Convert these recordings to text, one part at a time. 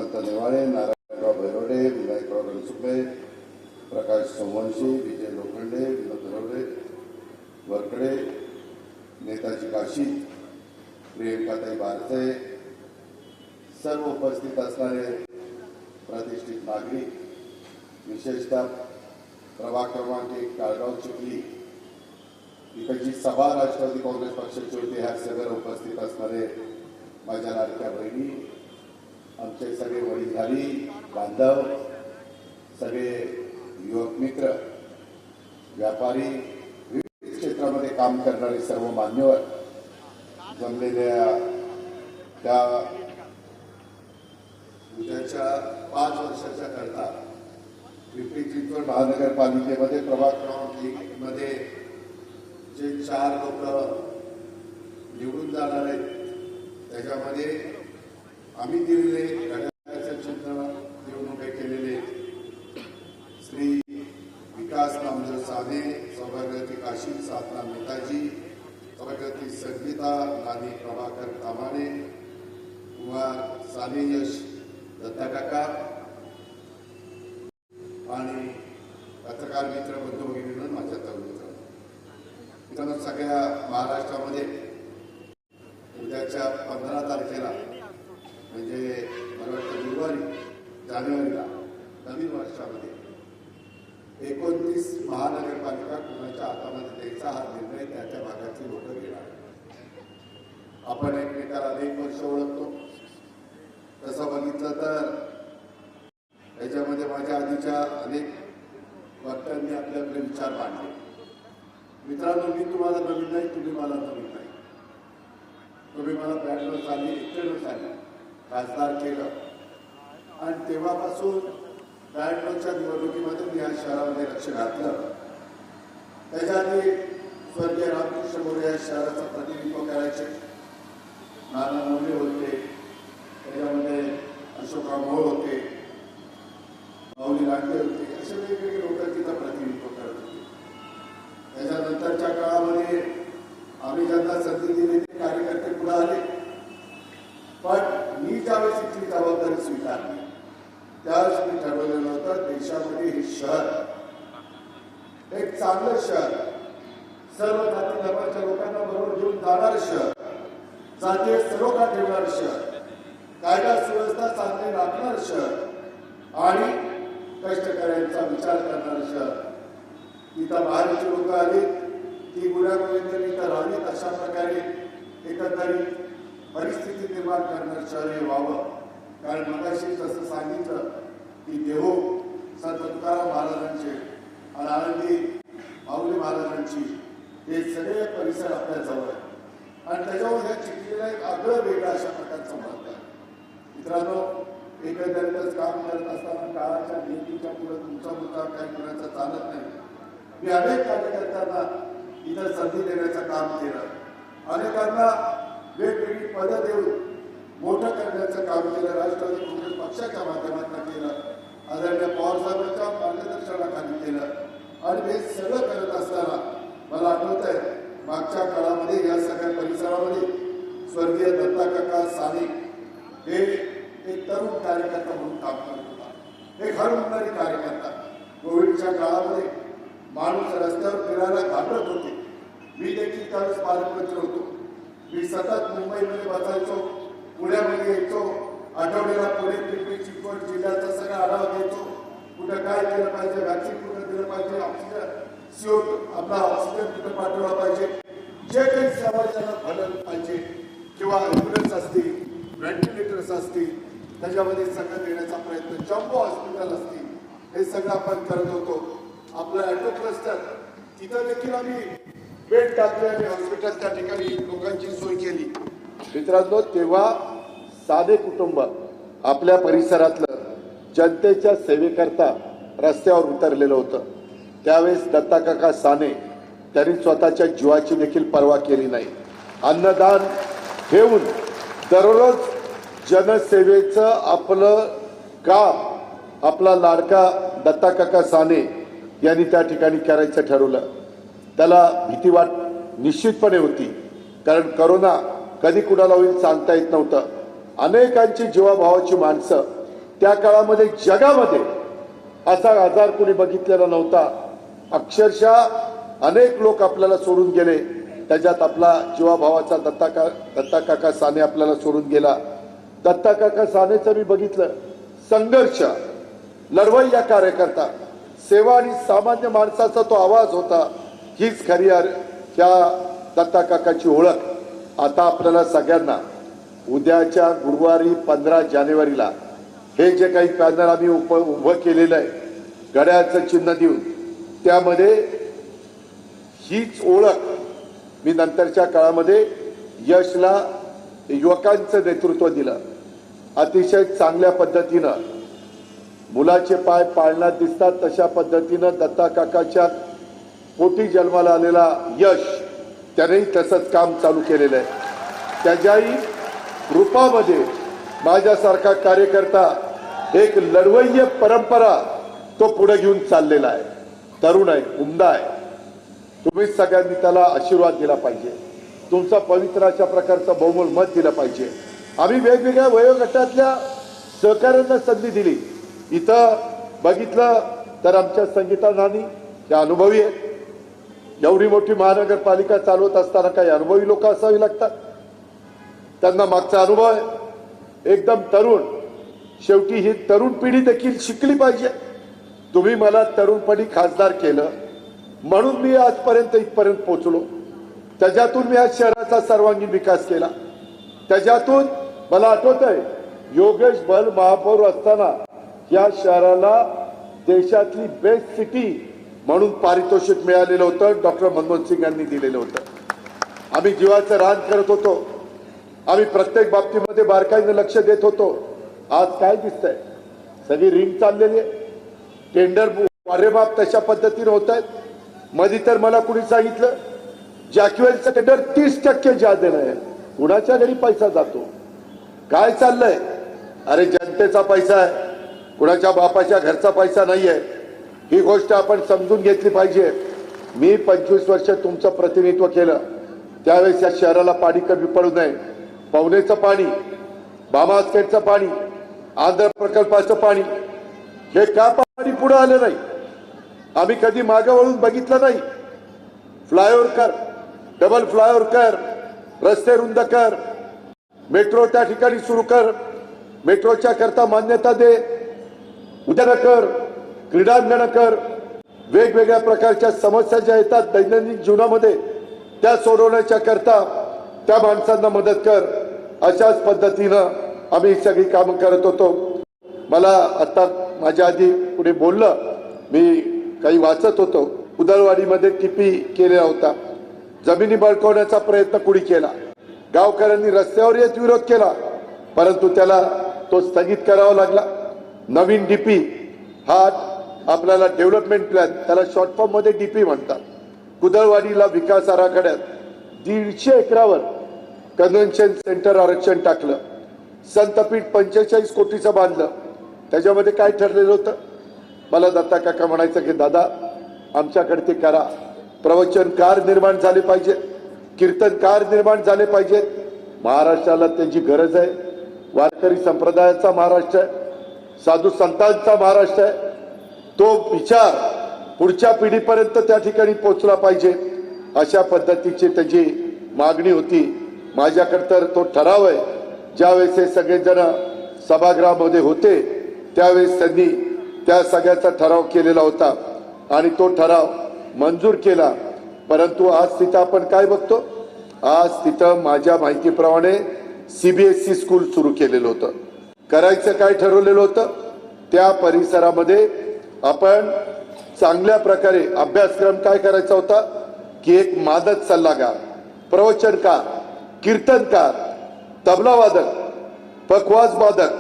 श्रीमंत नेवाळे, नारायणराव भैरोडे, विनायकराव रणसुपे, प्रकाश सोमवंशी, विजय लोखंडे, विनोद नरवडे, वरकडे, नेताजी काशी, प्रियंकाताई बारसे, सर्व उपस्थित असणारे प्रतिष्ठित नागरिक, विशेषतः प्रभाग क्रमांक 1 काळगाव चिखली इकडची सभा राष्ट्रवादी काँग्रेस पक्षाची होती, ह्या सगळं उपस्थित असणारे माझ्या लाडक्या बहिणी, आमचे सगळे वडीलधारी बांधव, सगळे युवक मित्र, व्यापारी, विविध क्षेत्रामध्ये काम करणारे सर्व मान्यवर जमलेल्या त्या उद्याच्या 5 वर्षाच्या करता पिंपरी चिंचवड महानगरपालिकेमध्ये प्रभाग क्रमांक 1 मध्ये जे 4 लोक निवडून जाणार आहेत त्याच्यामध्ये आम्ही दिलेले घड्याळाचं चिन्ह देऊन उभे केलेले श्री विकास नामदेव साने, सौभाग्यवती काशी साधना नेताजी, सौभाग्यवती संगीता नानी प्रभाकर तामाणे, कुमार साने यश दत्ताकाका आणि पत्रकार मित्र बंधू भगिनींनो, माझ्या तरुण मित्रांनो, सगळ्या महाराष्ट्रामध्ये उद्याच्या 15 तारखेला म्हणजे मला वाटतं जानेवारीला नवीन वर्षामध्ये 29 महानगरपालिका कुणाच्या हातामध्ये द्यायचा हा निर्णय त्या भागातली लोक घेणार. आपण एकमेकाला अनेक वर्ष ओळखतो. तसं बघितलं तर त्याच्यामध्ये माझ्या आधीच्या अनेक वक्त्यांनी आपले आपले विचार मांडले. मित्रांनो, मी तुम्हाला नवीन नाही, तुम्ही मला नवीन नाही. तुम्ही मला 92 साली 91 साली खासदार केलं आणि तेव्हापासून 92च्या निवडणुकीमध्ये मी या शहरामध्ये लक्ष घातलं. त्याच्या आधी स्वर्गीय रामकृष्ण मोरे या शहराचं प्रतिनिधित्व करायचे, नाना मोरे होते, त्याच्यामध्ये अशोकराव मोहोळ होते, माऊली लांडे होते, असे वेगवेगळे लोक तिथं प्रतिनिधित्व करत होते. त्याच्यानंतरच्या काळामध्ये आम्ही ज्यांना संधी दिली ते कार्यकर्ते पुढे आले. पण मी ज्यावेळेस इथली जबाबदारी स्वीकारली त्यावेळेस मी ठरवलेलं होतं देशामध्ये हे शहर एक चांगलं शहर, सर्व जाती धर्माच्या लोकांना बरोबर घेऊन जाणारं शहर, जातीय सलोखा ठेवणारं शहर, कायदा सुव्यवस्था चांगली राखणारं शहर आणि कष्टकऱ्यांचा विचार करणारं शहर. तिथं बाहेरची लोक आली, ती गुण्यागोविंदांनी इथं राहावीत अशा प्रकारे एकंदरीत परिस्थिती निर्माण करणारं शहर हे व्हावं. कारण मगाशी जसं सांगितलं की देहो संत तुकाराम महाराजांचे आणि आनंदी माऊली महाराजांची हे सगळे परिसर आपल्या जवळ आहे आणि त्याच्यावर ह्या चिठ्ठीला एक आगळं वेगळं अशा प्रकारचं महत्व आहे. मित्रांनो, एकंदरीतच काम करत असताना काळाच्या नियतीच्या पुढे तुमचा मुद्दा काही कुणाचा चालत नाही. मी अनेक कार्यकर्त्यांना इथं संधी देण्याचं काम केलं, अनेकांना वेगवेगळी पदं देऊन मोठं करण्याचं काम केलं, राष्ट्रवादी काँग्रेस पक्षाच्या माध्यमातून केलं, आदरणीय पवारसाहेबांच्या मार्गदर्शनाखाली केलं आणि हे सगळं करत असताना मला आठवत आहे मागच्या काळामध्ये या सगळ्या परिसरामध्ये स्वर्गीय दत्ताकाका साने हे एक तरुण कार्यकर्ता म्हणून काम करत होता, एक हरवणारी कार्यकर्ता. कोविडच्या काळामध्ये माणूस रस्त्यावर फिरायला घाबरत होते. मी देखील त्यावेळेस पालकमंत्री होतो. मी सतत मुंबईमध्ये बसायचो, पुण्यामध्ये यायचो, आठवड्याला पुणे पिंपरी चिंचवड जिल्ह्याचा सगळा आढावा घ्यायचो. कुठं काय केलं पाहिजे, व्हॅक्सिन कुठं दिलं पाहिजे, ऑक्सिजन आपला ऑक्सिजन कुठं पाठवला पाहिजे, जे काही समाजाला भलं पाहिजे किंवा ॲम्ब्युलन्स असतील, व्हेंटिलेटर्स असतील, त्याच्यामध्ये सगळं देण्याचा प्रयत्न, जम्बो हॉस्पिटल असतील, हे सगळं आपण करत होतो. आपलं ॲटो क्लस्टर तिथं देखील आम्ही बेड टाकले आणि हॉस्पिटल त्या ठिकाणी लोकांची सोय केली. मित्रांनो, तेव्हा साधे कुटुंब आपल्या परिसरातलं जनतेच्या सेवेकरता रस्त्यावर उतरलेलं होतं. त्यावेळेस दत्ताकाका साने त्यांनी स्वतःच्या जीवाची देखील पर्वा केली नाही. अन्नदान घेऊन दररोज जनसेवेचं आपलं काम आपला लाडका दत्ताकाका साने यांनी त्या ठिकाणी करायचं ठरवलं. त्याला भीती निश्चितपणे होती, कारण करोना कधी कुणाला होईल सांगता येत नव्हतं. अनेकांची जीवाभावाची माणसं त्या काळामध्ये जगामध्ये असा आजार कोणी बघितलेला नव्हता. अक्षरशः अनेक लोक आपल्याला सोडून गेले. त्याच्यात आपला जीवाभावाचा दत्ता काका साने आपल्याला सोडून गेला. दत्ता काका सानेचं मी बघितलं संघर्ष, लढवय्या कार्यकर्ता, सेवा आणि सामान्य माणसाचा तो आवाज होता. हीच खरी ह्या दत्ता काकाची ओळख. आता आपल्याला सगळ्यांना उद्याच्या गुरुवारी 15 जानेवारीला हे जे काही पॅनल आम्ही उभं केलेलं आहे घड्याळाचं चिन्ह देऊन, त्यामध्ये हीच ओळख मी नंतरच्या काळामध्ये यशला युवकांचं नेतृत्व दिलं. अतिशय चांगल्या पद्धतीनं मुलाचे पाय पाळण्यात दिसतात तशा पद्धतीनं दत्ता काकाच्या पोटी जन्माला आलेला यश त्यानेही तसंच काम चालू केलेलं आहे. त्याच्याही रूपामध्ये माझ्यासारखा कार्यकर्ता एक लढवय्य परंपरा तो पुढे घेऊन चाललेला आहे. तरुण आहे, उमदा आहे. तुम्ही सगळ्यांनी त्याला आशीर्वाद दिला पाहिजे. तुमचा पवित्र अशा प्रकारचं बहुमोल मत दिलं पाहिजे. आम्ही वेगवेगळ्या वयोगटातल्या सहकाऱ्यांना संधी दिली. इथं बघितलं तर आमच्या संगीता नानी या अनुभवी आहेत. एवढी मोठी महानगरपालिका चालवत असताना काही अनुभवी लोक असावी लागतात. त्यांना मागचा अनुभव आहे. एकदम तरुण. शेवटी ही तरुण पिढी देखील शिकली पाहिजे. तुम्ही मला तरुणपणी खासदार केलं म्हणून मी आजपर्यंत इथपर्यंत पोहोचलो. त्याच्यातून मी या शहराचा सर्वांगीण विकास केला. त्याच्यातून मला आठवत आहे योगेश बल महापौर असताना या शहराला देशातली बेस्ट सिटी म्हणून पारितोषिक मिळालेलं होतं. डॉक्टर मनमोहन सिंग यांनी दिलेलं होतं. आम्ही जीवाचं रान करत होतो. आम्ही प्रत्येक बाबतीमध्ये बारकाईने लक्ष देत होतो. आज काय दिसतंय? सगळी रिंग चाललेली आहे. टेंडर वारेमाप तशा पद्धतीने होत आहेत. मध्ये तर मला कुणी सांगितलं जॅक्युएलचं टेंडर 30% जादे आहे. कुणाच्या घरी पैसा जातो? काय चाललंय? अरे जनतेचा पैसा आहे, कुणाच्या बापाच्या घरचा पैसा नाहीये. ही गोष्ट आपण समजून घेतली पाहिजे. मी 25 वर्ष तुमचं प्रतिनिधित्व केलं. त्यावेळेस या शहराला पाणी कमी पडू नये. पवनेचं पाणी, बामास्केटचं पाणी, आंध्र प्रकल्पाचं पाणी, हे का पाणी पुढे आलं नाही? आम्ही कधी मागे वळून बघितलं नाही. फ्लायओव्हर कर, डबल फ्लायओव्हर कर, रस्ते रुंद कर, मेट्रो त्या ठिकाणी सुरू कर, मेट्रोच्या करता मान्यता दे, उद्यानं कर, क्रीडांगण कर. वेगवेगळ्या प्रकारच्या समस्या ज्या येतात दैनंदिन जीवनामध्ये त्या सोडवण्याच्या करता त्या माणसांना मदत कर. अशाच पद्धतीनं आम्ही सगळी कामं करत होतो. मला आता माझ्या आधी पुढे बोललं, मी काही वाचत होतो. उदळवाडीमध्ये टिपी केलेला होता. जमिनी बळकवण्याचा प्रयत्न कुणी केला. गावकऱ्यांनी रस्त्यावर येत विरोध केला, परंतु त्याला तो स्थगित करावा लागला. नवीन डीपी हा आपल्याला डेव्हलपमेंट प्लॅन, त्याला शॉर्ट फॉर्म मध्ये डीपी म्हणतात. कुदळवाडीला विकास आराखड्यात 150 एकरावर कन्व्हेन्शन सेंटर आरक्षण टाकलं. संतपीठ 45 कोटीचं बांधलं. त्याच्यामध्ये काय ठरलेलं होतं? मला दत्ता काका म्हणायचं की दादा आमच्याकडे ते करा. प्रवचनकार निर्माण झाले पाहिजे, कीर्तनकार निर्माण झाले पाहिजेत. महाराष्ट्राला त्यांची गरज आहे. वारकरी संप्रदायाचा महाराष्ट्र आहे, साधू संतांचा महाराष्ट्र आहे. तो विचार पुढच्या पिढीपर्यंत त्या ठिकाणी पोहोचला पाहिजे अशा पद्धतीची त्याची मागणी होती. माझ्याकडे तर तो ठराव आहे. ज्यावेळेस हे सगळेजण सभागृहामध्ये होते त्यावेळेस त्यांनी त्या सगळ्याचा ठराव केलेला होता आणि तो ठराव मंजूर केला. परंतु आज तिथं आपण काय बघतो? आज तिथं माझ्या माहितीप्रमाणे CBSE स्कूल सुरू केलेलं होतं. करायचं काय ठरवलेलं होतं? त्या परिसरामध्ये आपण चांगल्या प्रकारे अभ्यासक्रम काय करायचा होता की एक मादक सल्लागार, प्रवचनकार, कीर्तनकार, तबला वादक, पखवाज वादक,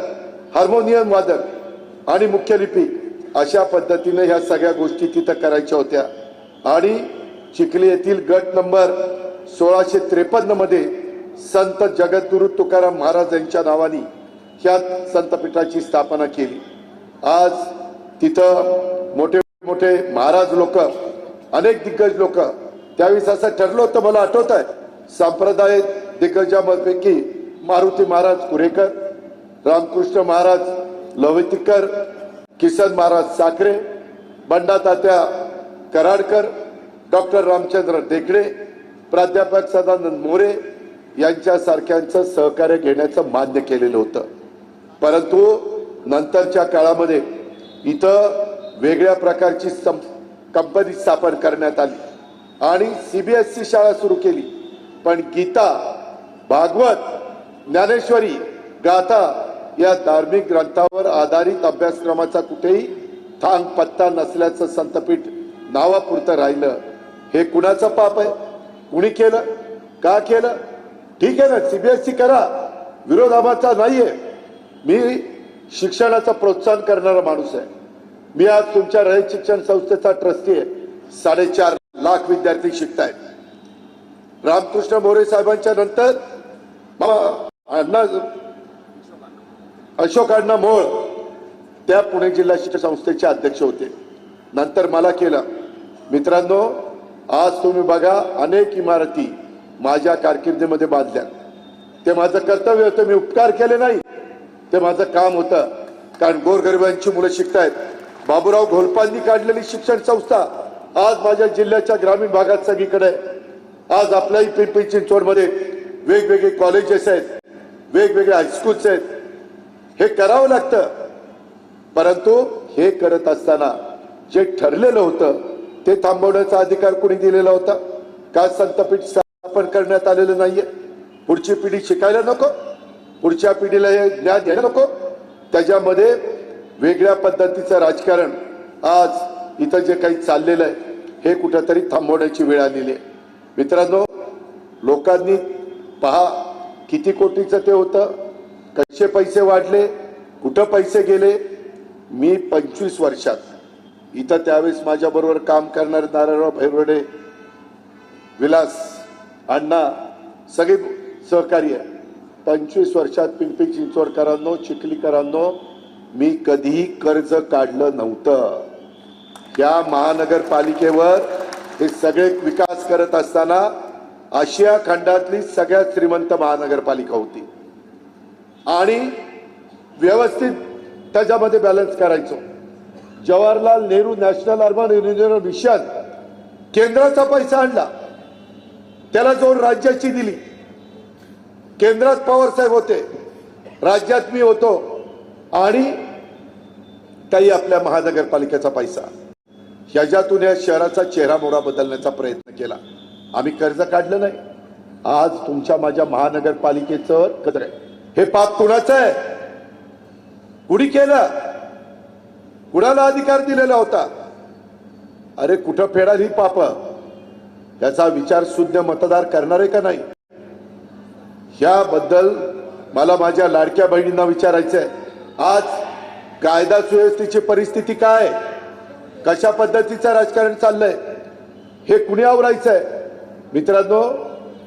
हार्मोनियम वादक आणि मुख्य लिपिक अशा पद्धतीने ह्या सगळ्या गोष्टी तिथं करायच्या होत्या. आणि चिखली येथील गट नंबर 1653 मध्ये संत जगद्गुरु तुकाराम महाराज यांच्या नावाने ह्या संतपीठाची स्थापना केली. आज तिथं मोठे मोठे महाराज लोक, अनेक दिग्गज लोक, त्यावेळेस असं ठरलं होतं, मला आठवत आहे, संप्रदाय दिग्गजांपैकी मारुती महाराज कुरेकर, रामकृष्ण महाराज लवतीकर, किसन महाराज साखरे, बंडा तात्या कराडकर, डॉक्टर रामचंद्र टेकडे, प्राध्यापक सदानंद मोरे यांच्यासारख्यांचं सहकार्य घेण्याचं मान्य केलेलं होतं. परंतु नंतरच्या काळामध्ये इथं वेगळ्या प्रकारची कंपनी स्थापन करण्यात आली आणि CBSE शाळा सुरू केली. पण गीता, भागवत, ज्ञानेश्वरी, गाथा या धार्मिक ग्रंथावर आधारित अभ्यासक्रमाचा कुठेही थांग पत्ता नसल्याचं संतपीठ नावापुरतं राहिलं. हे कुणाचं पाप आहे? कुणी केलं? का केलं? ठीक आहे ना, CBSE करा, विरोध आमचा नाहीये. मी शिक्षणाचं प्रोत्साहन करणारा माणूस आहे. मी आज तुमच्या रयत शिक्षण संस्थेचा ट्रस्टी आहे. 4.5 लाख विद्यार्थी शिकतायत. रामकृष्ण मोरे साहेबांच्या नंतर अशोक अण्णा मोळ त्या पुणे जिल्हा शिक्षण संस्थेचे अध्यक्ष होते. नंतर मला केलं. मित्रांनो, आज तुम्ही बघा, अनेक इमारती माझ्या कारकिर्दीमध्ये बांधल्या. ते माझं कर्तव्य होतं, मी उपकार केले नाही, ते माझं काम होतं. कारण गोरगरिबांची मुलं शिकतायत. बाबूराव घोलपांनी काढलेली शिक्षण संस्था आज माझ्या जिल्ह्याच्या ग्रामीण भागात सगळीकडे. आज आपल्याही पिंपरी चिंचवडमध्ये वेगवेगळे कॉलेजेस आहेत, वेगवेगळे हायस्कूल्स आहेत. हे करावं लागतं. परंतु हे करत असताना जे ठरलेलं होतं ते थांबवण्याचा अधिकार कोणी दिलेला होता? का संतपीठ स्थापन करण्यात आलेलं नाहीये? पुढची पिढी शिकायला नको? पुढच्या पिढीला हे ज्ञान घ्यायला नको? त्याच्यामध्ये वेगळ्या पद्धतीचं राजकारण आज इथं जे काही चाललेलं आहे हे कुठंतरी थांबवण्याची वेळ आलेली आहे. मित्रांनो, लोकांनी पहा किती कोटीचं ते होतं, कसे पैसे वाढले, कुठं पैसे गेले. मी 25 वर्षात इथं त्यावेळेस माझ्याबरोबर काम करणारे नारायणराव भैरवडे, विलास अण्णा, सगळे सहकारी आहे. 25 वर्षात पिंपरी चिंचवडकरांनो, चिखलीकरांनो, मी कधीही कर्ज काढलं नव्हतं. या महानगरपालिकेवर हे सगळे विकास करत असताना आशिया खंडातली सगळ्यात श्रीमंत महानगरपालिका होती आणि व्यवस्थित त्याच्यामध्ये बॅलन्स करायचो. Jawaharlal Nehru national urban renewal mission केंद्राचा पैसा आणला, त्याला जोड राज्याची दिली. केंद्रात पवार साहेब होते, राज्यात मी होतो आणि काही आपल्या महानगरपालिकेचा पैसा. ह्याच्यातून या शहराचा चेहरा मोहरा बदलण्याचा प्रयत्न केला. आम्ही कर्ज काढलं नाही. आज तुमच्या माझ्या महानगरपालिकेचं कदर आहे. हे पाप कुणाचं आहे? कुणी केलं? कुणाला अधिकार दिलेला होता? अरे कुठं फेडाल ही पाप? याचा विचार शुद्ध मतदार करणार आहे का नाही? याबद्दल मला माझ्या लाडक्या बहिणींना विचारायचंय. आज कायदा सुव्यवस्थेची परिस्थिती काय? कशा पद्धतीचं राजकारण चाललंय? हे कुणी आवरायचंय? मित्रांनो,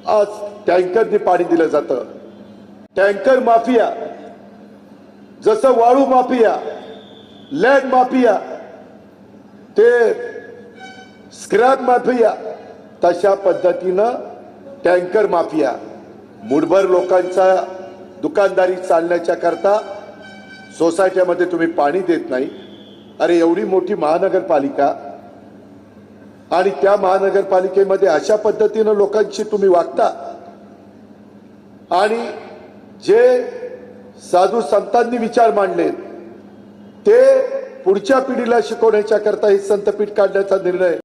आज टँकरने पाणी दिलं जातं. टँकर माफिया, जसं वाळू माफिया, लँड माफिया, ते स्क्रॅप माफिया, तशा पद्धतीनं टँकर माफिया मुठभर लोकांचा दुकानदारी चालण्याच्या करता सोसायट्यामध्ये तुम्ही पाणी देत नाही. अरे एवढी मोठी महानगरपालिका आणि त्या महानगरपालिकेमध्ये अशा पद्धतीनं लोकांशी तुम्ही वागता. आणि जे साधू संतांनी विचार मांडले ते पुढच्या पिढीला शिकवण्याच्या करता हे संतपीठ काढण्याचा निर्णय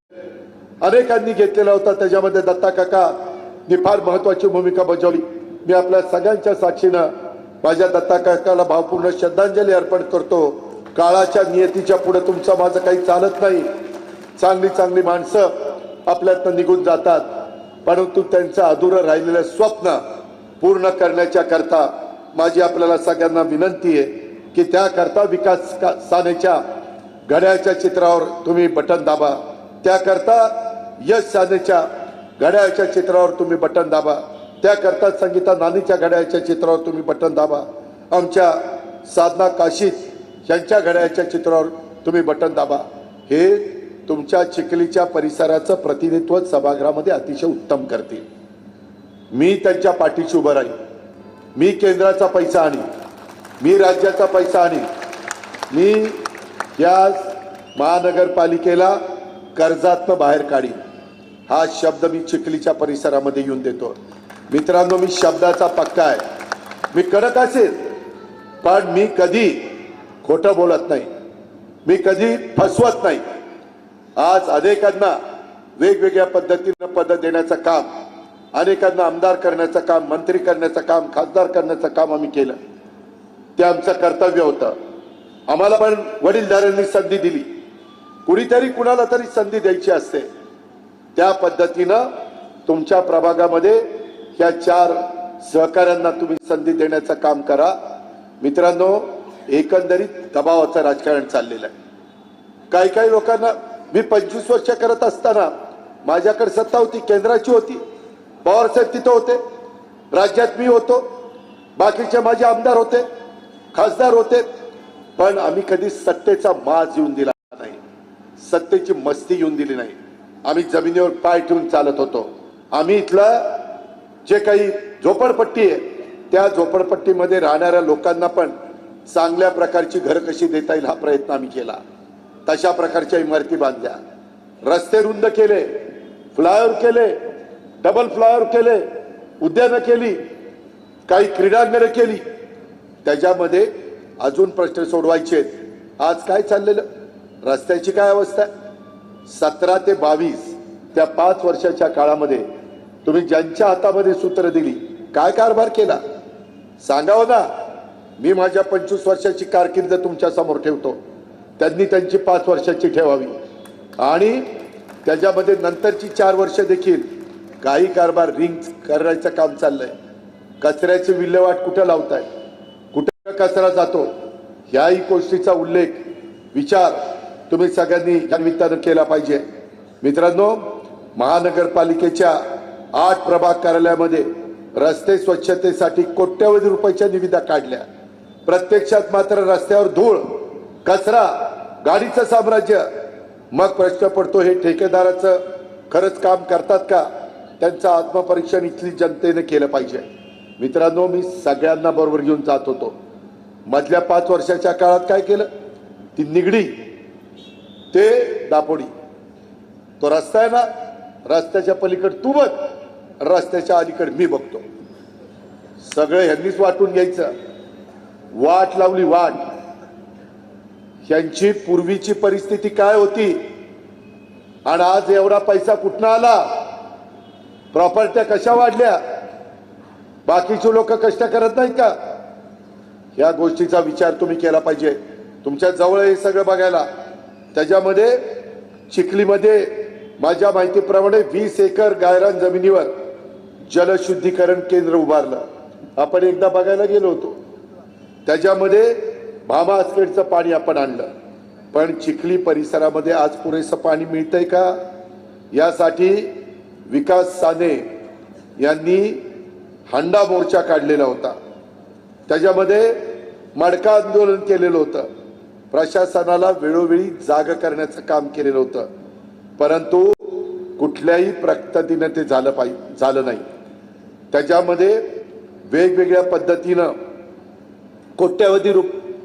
अनेकांनी घेतलेला होता. त्याच्यामध्ये दत्ता काकांनी फार महत्वाची भूमिका बजावली. मी आपल्या सगळ्यांच्या साक्षीनं माझ्या दत्ता काकाला भावपूर्ण श्रद्धांजली अर्पण करतो. काळाच्या नियतीच्या पुढे तुमचं माझं काही चालत नाही. चांगली चांगली माणसं आपल्यातनं निघून जातात, परंतु त्यांचं अधुरं राहिलेलं स्वप्न पूर्ण करण्याच्या करता माझी आपल्याला सगळ्यांना विनंती आहे की त्याकरता विकास सानेच्या घड्याळाच्या चित्रावर तुम्ही बटन दाबा. त्याकरता यश सानेच्या घड्याळाच्या चित्रावर तुम्ही बटन दाबा. त्याकरता संगीता नानीच्या घड्याळाच्या चित्रावर तुम्ही बटन दाबा. आमच्या साधना काशीत यांच्या घड्याळाच्या चित्रावर तुम्ही बटन दाबा. हे तुमच्या चिखलीच्या परिसराचं प्रतिनिधित्व सभागृहामध्ये अतिशय उत्तम करतील. मी त्यांच्या पाठीशी उभं राहील. मी केंद्राचा पैसा आणीन, मी राज्याचा पैसा आणीन, मी या महानगरपालिकेला कर्जातनं बाहेर काढीन हा शब्द मी चिखलीच्या परिसरामध्ये येऊन देतो. मित्रांनो, मी शब्दाचा पक्का आहे. मी कडक असेल, पण मी कधी खोटं बोलत नाही, मी कधी फसवत नाही. आज अनेकांना वेगवेगळ्या पद्धतीनं पद देण्याचं काम, अनेकांना आमदार करण्याचं काम, मंत्री करण्याचं काम, खासदार करण्याचं काम आम्ही केलं. ते आमचं कर्तव्य होतं. आम्हाला पण वडीलधाऱ्यांनी संधी दिली. कुणीतरी कुणाला तरी संधी द्यायची असते. त्या पद्धतीनं तुमच्या प्रभागामध्ये ह्या 4 सहकाऱ्यांना तुम्ही संधी देण्याचं काम करा. मित्रांनो, एकंदरीत दबावाचं राजकारण चाललेलं आहे. काही काही लोकांना, मी 25 वर्ष करत असताना माझ्याकडे सत्ता होती, केंद्राची होती, पवार साहेब तिथं होते, राज्यात मी होतो, बाकीचे माझे आमदार होते, खासदार होते, पण आम्ही कधी सत्तेचा माज येऊन दिला नाही, सत्तेची मस्ती येऊन दिली नाही. आम्ही जमिनीवर पाय ठेवून चालत होतो. आम्ही इथलं जे काही झोपडपट्टी आहे, त्या झोपडपट्टीमध्ये राहणाऱ्या लोकांना पण चांगल्या प्रकारची घरं कशी देता येईल हा प्रयत्न आम्ही केला. तशा प्रकारच्या इमारती बांधल्या, रस्ते रुंद केले, फ्लायओव्हर केले, डबल फ्लायओव्हर केले, उद्यानं केली, काही क्रीडांगणं केली. त्याच्यामध्ये अजून प्रश्न सोडवायचे. आज काय चाललेलं, रस्त्याची काय अवस्था आहे? 17 ते 22 त्या 5 वर्षाच्या काळामध्ये तुम्ही ज्यांच्या हातामध्ये सूत्र दिली, काय कारभार केला सांगावं ना. मी माझ्या 25 वर्षाची कारकीर्द तुमच्या समोर ठेवतो, त्यांनी त्यांची 5 वर्षाची ठेवावी. आणि त्याच्यामध्ये नंतरची 4 वर्ष देखील काही कारभार रिंग करायचं काम चाललंय. कचऱ्याची विल्हेवाट कुठं लावताय, कुठं कचरा जातो, ह्याही गोष्टीचा उल्लेख, विचार तुम्ही सगळ्यांनी या निमित्तानं केला पाहिजे. मित्रांनो, महानगरपालिकेच्या 8 प्रभाग कार्यालयामध्ये रस्ते स्वच्छतेसाठी कोट्यवधी रुपयाच्या निविदा काढल्या. प्रत्यक्षात मात्र रस्त्यावर धूळ, कचरा, गाडीचं साम्राज्य. मग प्रश्न पडतो, हे ठेकेदाराचं खरंच काम करतात का? त्यांचं आत्मपरीक्षण इथली जनतेने केलं पाहिजे. मित्रांनो, मी सगळ्यांना बरोबर घेऊन जात होतो. मधल्या 5 वर्षाच्या काळात काय केलं? ती निगडी ते दापोडी तो रस्ता आहे ना, रस्त्याच्या पलीकडे तू बघ, रस्त्याच्या अलीकडे मी बघतो. सगळं ह्यांनीच वाटून घ्यायचं. वाट लावली, वाट. ह्यांची पूर्वीची परिस्थिती काय होती आणि आज एवढा पैसा कुठनं आला? प्रॉपर्ट्या कशा वाढल्या? बाकीचे लोक कष्ट करत नाहीत का? या गोष्टीचा विचार तुम्ही केला पाहिजे. तुमच्या जवळ हे सगळं बघायला. त्याच्यामध्ये चिखलीमध्ये माझ्या माहितीप्रमाणे 20 एकर गायरान जमिनीवर जलशुद्धीकरण केंद्र उभारलं. आपण एकदा बघायला गेलो होतो. त्याच्यामध्ये भामा आसखेडचं पाणी आपण आणलं. पण चिखली परिसरामध्ये आज पुरेसं पाणी मिळतंय का? यासाठी विकास साने यांनी हंडा मोर्चा काढलेला होता. त्याच्यामध्ये मडका आंदोलन केलेलं होतं. प्रशासनाला वेळोवेळी जाग करण्याचं काम केलेलं होतं. परंतु कुठल्याही पद्धतीनं ते झालं नाही. त्याच्यामध्ये वेगवेगळ्या पद्धतीनं कोट्यवधी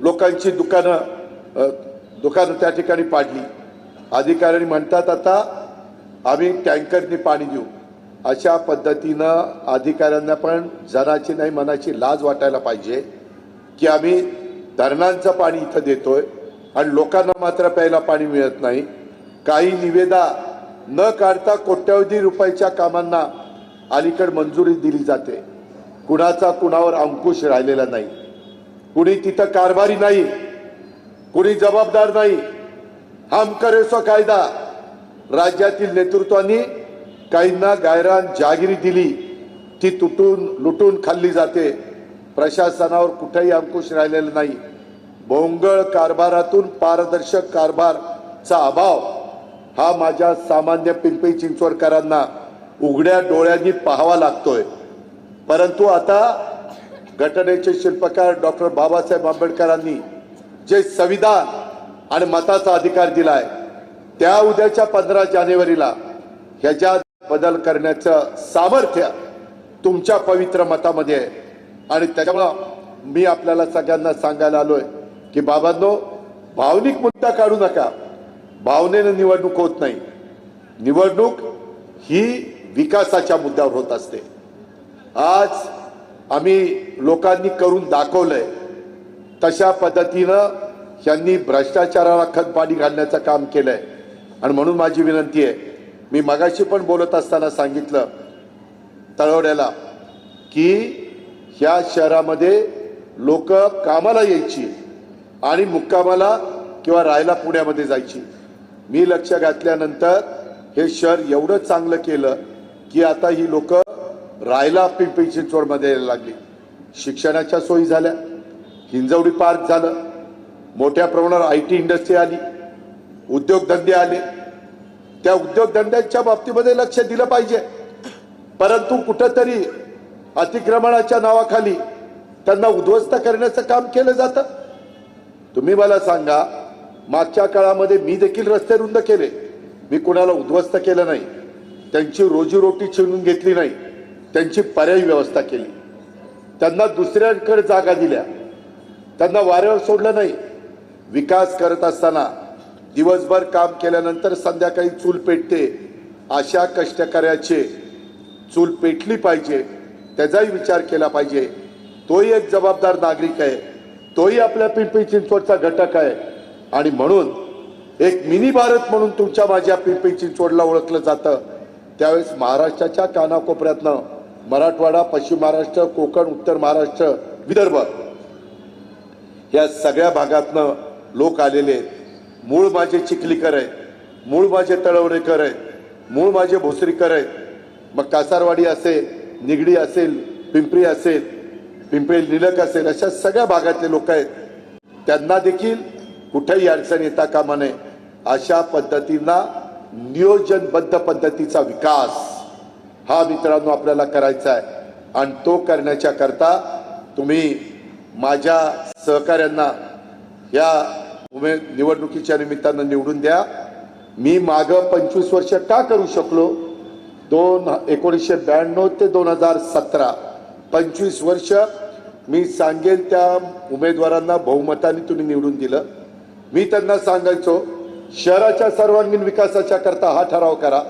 लोकांची दुकानं त्या ठिकाणी पाडली. अधिकारी म्हणतात आता आम्ही टँकरनी पाणी देऊ. अशा पद्धतीनं अधिकाऱ्यांना पण जनाची नाही मनाची लाज वाटायला पाहिजे की आम्ही धरणांचं पाणी इथं देतोय आणि लोकांना मात्र प्यायला पाणी मिळत नाही. काही निविदा न काढता कोट्यवधी रुपयाच्या कामांना अलीकडे मंजुरी दिली जाते. कुणाचा कुणावर अंकुश राहिलेला नाही. कुणी तिथं कारभारी नाही, कुणी जबाबदार नाही. हम करे सो कायदा. राज्यातील नेतृत्वानी काहींना गायरान जागिरी दिली, ती लुटून खाल्ली जाते. प्रशासनावर कुठेही अंकुश राहिलेला नाही. भोंगळ कारभारातून पारदर्शक कारभारचा अभाव हा माझ्या सामान्य पिंपरी चिंचवडकरांना उघड्या डोळ्यांनी पाहावा लागतोय. परंतु आता घटनेचे शिल्पकार डॉक्टर बाबासाहेब आंबेडकरांनी जे संविधान आणि मताचा अधिकार दिलाय, त्या उद्याच्या 15 जानेवारीला ह्याच्यात बदल करण्याचं सामर्थ्य तुमच्या पवित्र मतामध्ये आहे. आणि त्याच्यामुळं मी आपल्याला सगळ्यांना सांगायला आलोय की बाबांनो, भावनिक मुद्दा काढू नका. भावनेनं निवडणूक होत नाही. निवडणूक ही विकासाच्या मुद्द्यावर होत असते. आज आम्ही लोकांनी करून दाखवलंय तशा पद्धतीनं यांनी भ्रष्टाचाराला खतपाणी घालण्याचं काम केलंय. आणि म्हणून माझी विनंती आहे, मी मगाशी पण बोलत असताना सांगितलं तळवड्याला की ह्या शहरामध्ये लोक कामाला यायची आणि मुक्कामाला किंवा राहायला पुण्यामध्ये जायची. मी लक्ष घातल्यानंतर हे शहर एवढं चांगलं केलं की आता ही लोक राहायला पिंपरी चिंचवडमध्ये यायला लागली. शिक्षणाच्या सोयी झाल्या, हिंजवडी पार्क झालं, मोठ्या प्रमाणावर IT इंडस्ट्री आली, उद्योगधंदे आले. त्या उद्योगधंद्यांच्या बाबतीमध्ये लक्ष दिलं पाहिजे. परंतु कुठंतरी अतिक्रमणाच्या नावाखाली त्यांना उद्ध्वस्त करण्याचं काम केलं जातं. तुम्ही मला सांगा, मागच्या काळामध्ये मी देखील रस्ते रुंद केले. मी कुणाला उद्ध्वस्त केलं नाही. त्यांची रोजीरोटी छिनून घेतली नाही. त्यांची पर्यायी व्यवस्था केली. त्यांना दुसऱ्यांकडे जागा दिल्या. त्यांना वाऱ्यावर सोडलं नाही. विकास करत असताना दिवसभर काम केल्यानंतर संध्याकाळी चूल पेटते. अशा कष्टकऱ्याचे चूल पेटली पाहिजे, त्याचाही विचार केला पाहिजे. तोही एक जबाबदार नागरिक आहे. तोही आपल्या पिंपरी चिंचवडचा घटक आहे. आणि म्हणून एक मिनी भारत म्हणून तुमच्या माझ्या पिंपरी चिंचवडला ओळखलं जातं. त्यावेळेस महाराष्ट्राच्या कानाकोपऱ्यातनं मराठवाडा, पश्चिम महाराष्ट्र, कोकण, उत्तर महाराष्ट्र, विदर्भ या सगळ्या भागातनं लोक आलेले आहेत. मूळ माझे चिखलीकर आहेत, मूळ माझे तळवडेकर आहेत, मूळ माझे भोसरीकर आहेत. मग कासारवाडी असेल, निगडी असेल, पिंपरी असेल, पिंपरी निलक असेल, अशा सगळ्या भागातले लोक आहेत. त्यांना देखील कुठेही अडचण येता कामा नये. अशा पद्धतींना नियोजनबद्ध पद्धतीचा विकास हा मित्रांनो आपल्याला करायचा आहे. आणि तो करण्याच्या करता तुम्ही माझ्या सहकाऱ्यांना या निवडणुकीच्या निमित्तानं निवडून द्या. मी मागं 25 वर्ष का करू शकलो? 1992 ते 2017 25 वर्ष मी सांगेल त्या उमेदवारांना बहुमताने तुम्ही निवडून दिलं. मी त्यांना सांगायचो शहराच्या सर्वांगीण विकासाच्या करता हा ठराव करा.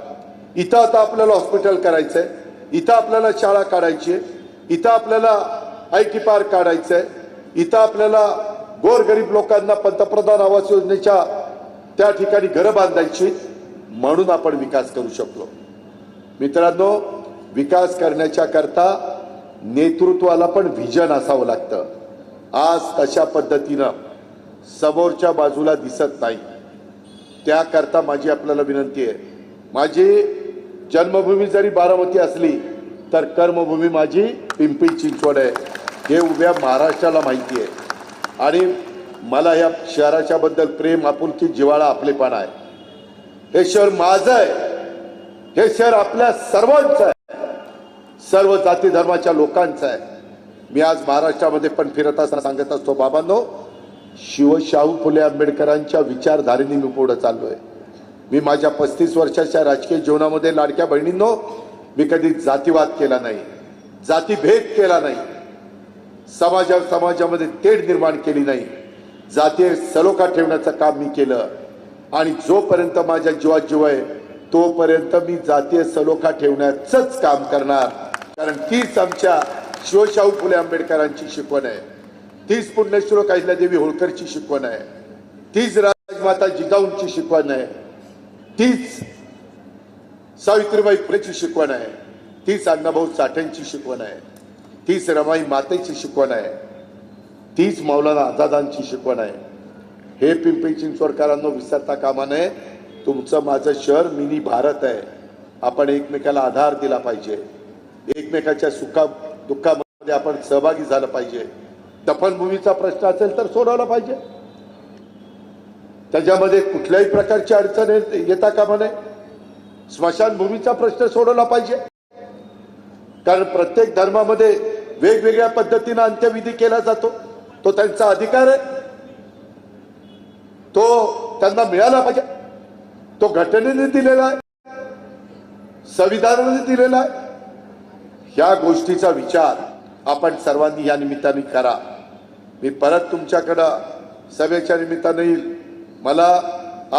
इथं आता आपल्याला हॉस्पिटल करायचंय, इथं आपल्याला शाळा काढायची, इथं आपल्याला IT पार्क काढायचंय, इथं आपल्याला गोरगरीब लोकांना पंतप्रधान आवास योजनेच्या त्या ठिकाणी घरं बांधायची. म्हणून आपण विकास करू शकलो. मित्रांनो, विकास करण्याच्या करता नेतृत्वाला पण व्हिजन असावं लागतं. आज तशा पद्धतीनं समोरच्या बाजूला दिसत नाही. त्याकरता माझी आपल्याला विनंती आहे, माझी जन्मभूमी जरी बारामती असली तर कर्मभूमी माझी पिंपरी चिंचवड आहे. हे उभ्या महाराष्ट्राला माहिती आहे. आणि मला या शहराच्या बद्दल प्रेम, आपुलकी, जिव्हाळा, आपलेपणा आहे. हे शहर माझं आहे. हे शहर आपल्या सर्वांचं आहे, सर्व जाती धर्माच्या लोकांचं आहे. मी आज महाराष्ट्रामध्ये पण फिरत असताना सांगत असतो, बाबांनो, शाहू फुले आंबेडकरांच्या विचारधारेने मी पुढे चाललोय. मी माझ्या 35 वर्षाच्या राजकीय जीवनामध्ये लाडक्या बहिणींनो, मी कधी जातीवाद केला नाही, जातीभेद केला नाही, समाजामध्ये तेढ निर्माण केली नाही, जातीय सलोखा ठेवण्याचं काम मी केलं. आणि जोपर्यंत माझ्या जीवात जीव आहे तोपर्यंत मी जातीय सलोखा ठेवण्याचंच काम करणार. कारण तीच आमच्या शाहू फुले आंबेडकरांची शिकवण आहे. तीच पुण्यश्लोक अहिल्यादेवी होळकरची शिकवण आहे. तीच राजमाता जिजाऊंची शिकवण आहे. तीच सावित्रीबाई फुलेची शिकवण आहे. तीच अण्णाभाऊ साठेंची शिकवण आहे. तीच रमाई मातेची शिकवण आहे. तीच मौलाना आझादांची शिकवण आहे. हे पिंपरी चिंचवडकरांनो विसरता कामा नये. तुमचं माझं शहर मिनी भारत आहे. आपण एकमेकाला आधार दिला पाहिजे. एकमेकाच्या सुखा दुःखामध्ये आपण सहभागी झालं पाहिजे. दफनभूमीचा प्रश्न असेल तर सोडवला पाहिजे. त्याच्यामध्ये कुठल्याही प्रकारची अडचण येता कामा नये. स्मशानभूमीचा प्रश्न सोडवला पाहिजे. कारण प्रत्येक धर्मामध्ये वेगवेगळ्या पद्धतीने अंत्यविधी केला जातो. तो त्यांचा अधिकार आहे. तो त्यांना मिळाला पाहिजे. तो घटनेने दिलेला आहे, संविधानाने दिलेला आहे. ह्या गोष्टीचा विचार आपण सर्वांनी या निमित्ताने करा. मी परत तुमच्याकडं सभेच्या निमित्तानं येईल. मला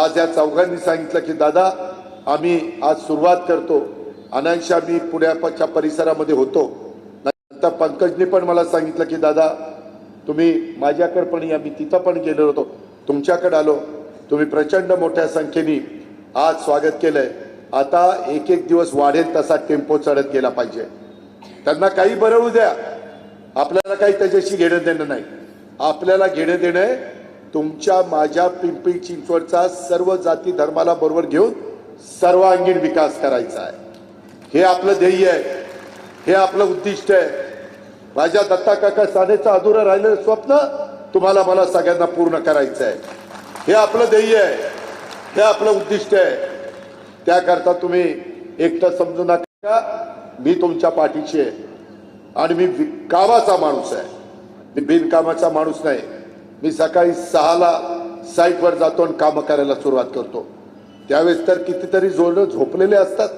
आज या चौघांनी सांगितलं की दादा आम्ही आज सुरुवात करतो. अनांशा मी पुण्याच्या परिसरामध्ये होतो. नंतर पंकजने पण मला सांगितलं की दादा तुम्ही माझ्याकडे पण या. मी तिथं पण गेलो होतो, तुमच्याकडे आलो. तुम्ही प्रचंड मोठ्या संख्येने आज स्वागत केलंय. आता एक एक दिवस वाढेल तसा टेम्पो चढत गेला पाहिजे. त्यांना काही बरवू द्या, आपल्याला काही त्याच्याशी घेणं देणं नाही. आपल्याला घेणं देणं आहे तुमच्या माझ्या पिंपरी चिंचवडचा सर्व जाती धर्माला बरोबर घेऊन सर्वांगीण विकास करायचा आहे. हे आपलं ध्येय आहे, हे आपलं उद्दिष्ट आहे. माझ्या दत्ता काका सानेचं अधुरं राहिलेलं स्वप्न तुम्हाला मला सगळ्यांना पूर्ण करायचं आहे. हे आपलं ध्येय आहे, हे आपलं उद्दिष्ट आहे. त्याकरता तुम्ही एकटं समजू नका. मी तुमच्या पाठीशी आहे आणि मी कामाचा माणूस आहे. मी बिनकामाचा माणूस नाही. मी सकाळी 6ला साईटवर जातो आणि कामं करायला सुरुवात करतो. त्यावेळेस तर कितीतरी जोडं झोपलेले असतात,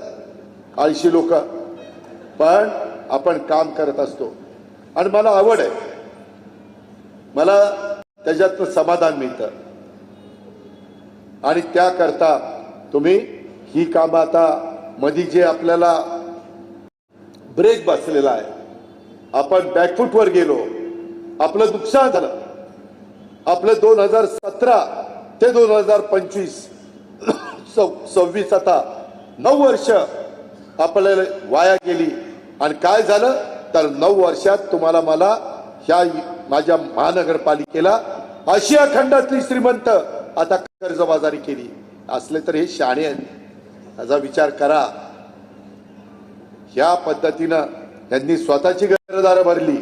आळशी लोक, पण आपण काम करत असतो आणि मला आवड आहे. मला त्याच्यातनं समाधान मिळतं आणि त्याकरता तुम्ही ही कामं आता मध्ये जे आपल्याला ब्रेक बसलेला आहे, आपण बॅकफुटवर गेलो, आपलं नुकसान झालं. आपलं 2017 ते 2025 26 आता 9 वर्ष आपल्याला वाया गेली. आणि काय झालं तर 9 वर्षात तुम्हाला मला ह्या माझ्या महानगरपालिकेला आशिया खंडातली श्रीमंत आता कर्जबाजारी केली. असले तर हे शहाणे आहेत, याचा विचार करा. ह्या पद्धतीनं त्यांनी स्वतःची घरदारं भरली,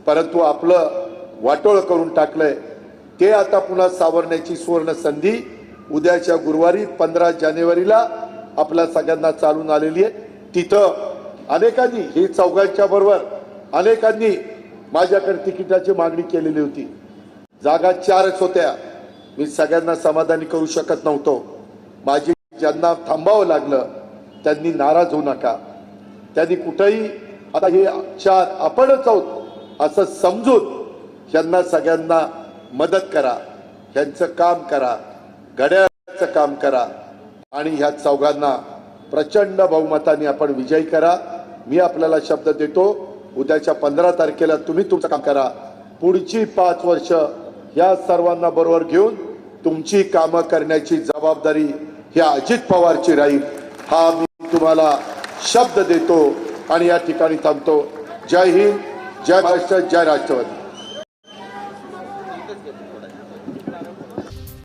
परंतु आपलं वाटोळ करून टाकलंय. ते आता पुन्हा सावरण्याची सुवर्ण संधी उद्याच्या गुरुवारी 15 जानेवारीला आपल्या सगळ्यांना चालून आलेली आहे. तिथं अनेकांनी, ही चौघांच्या बरोबर अनेकांनी माझ्याकडे तिकिटाची मागणी केलेली होती. जागा 4च होत्या. मी सगळ्यांना समाधानी करू शकत नव्हतो. माझी ज्यांना थांबावं लागलं त्यांनी नाराज होऊ नका. त्यांनी कुठेही आता हे 4 आपणच आहोत असं समजून यांना सगळ्यांना मदत करा, यांचं काम करा, घड्याळाचं काम करा आणि ह्या चौघांना प्रचंड बहुमताने आपण विजयी करा. मी आपल्याला शब्द देतो, उद्याच्या 15 तारखेला तुम्ही तुमचं काम करा. पुढची 5 वर्ष या सर्वांना बरोबर घेऊन तुमची कामं करण्याची जबाबदारी ह्या अजित पवारची राहील, हा मी तुम्हाला शब्द देतो आणि या ठिकाणी थांबतो. जय हिंद, जय महाराष्ट्र, जय राष्ट्रवादी.